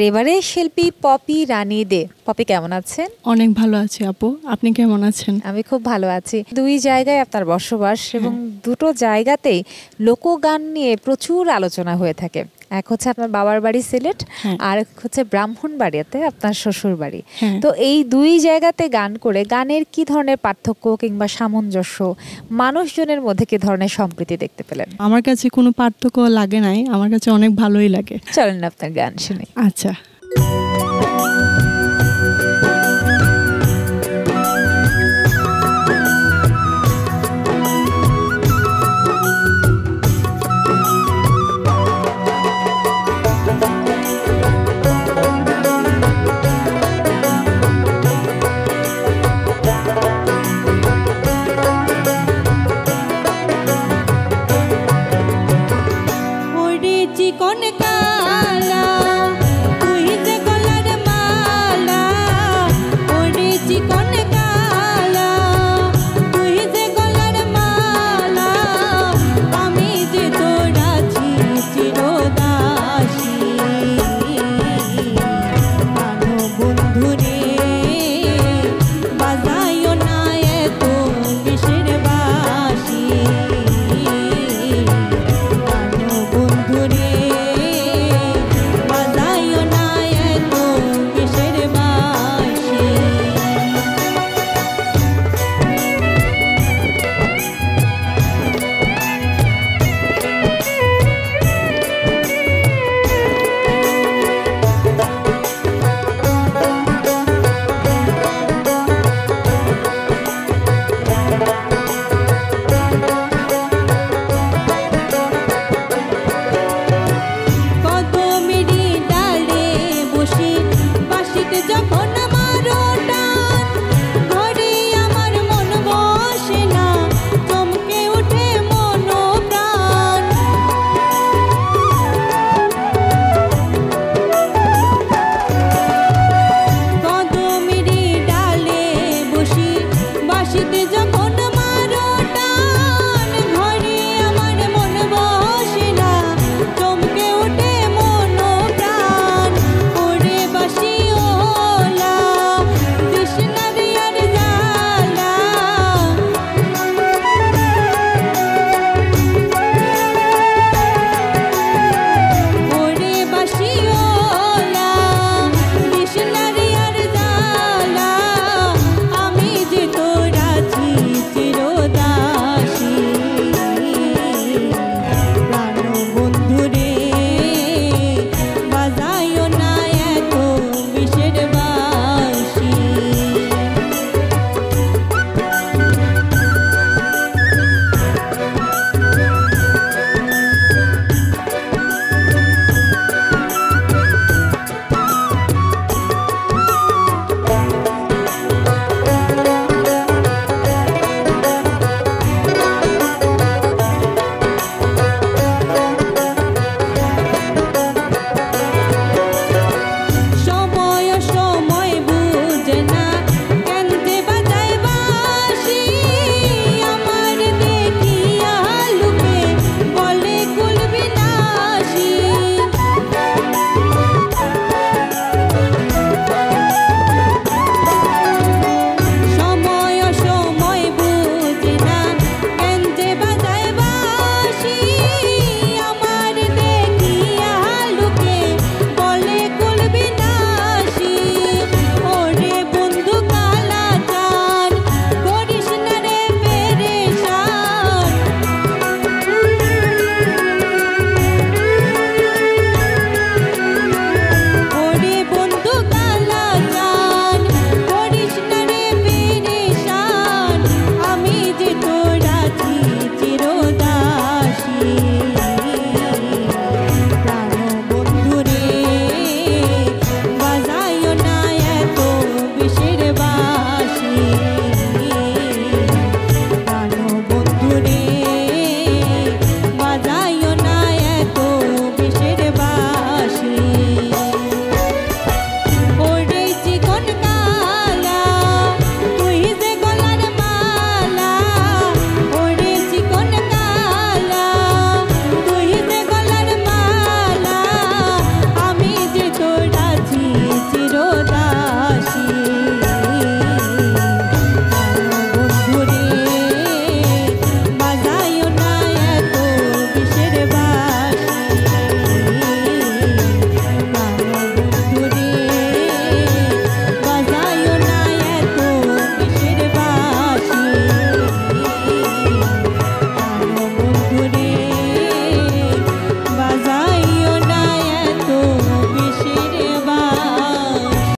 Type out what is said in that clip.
এবারে শিল্পী পপি রানী দে। পপি কেমন আছেন? অনেক ভালো আছি আপু, আপনি কেমন আছেন? আমি খুব ভালো আছি। দুই জায়গায় আপনার বসবাস এবং দুটো জায়গাতেই লোকগান নিয়ে প্রচুর আলোচনা হয়ে থাকে। এক হচ্ছে আপনার বাবার বাড়ি সিলেট, আর এক হচ্ছে ব্রাহ্মণবাড়িয়াতে আপনার শ্বশুর বাড়ি। তো এই দুই জায়গাতে গান করে গানের কি ধরনের পার্থক্য কিংবা সামঞ্জস্য, মানুষজনের মধ্যে কি ধরনের সম্প্রীতি দেখতে পেলেন? আমার কাছে কোনো পার্থক্য লাগে নাই, আমার কাছে অনেক ভালোই লাগে। চলেন না আপনার গান শুনি। আচ্ছা।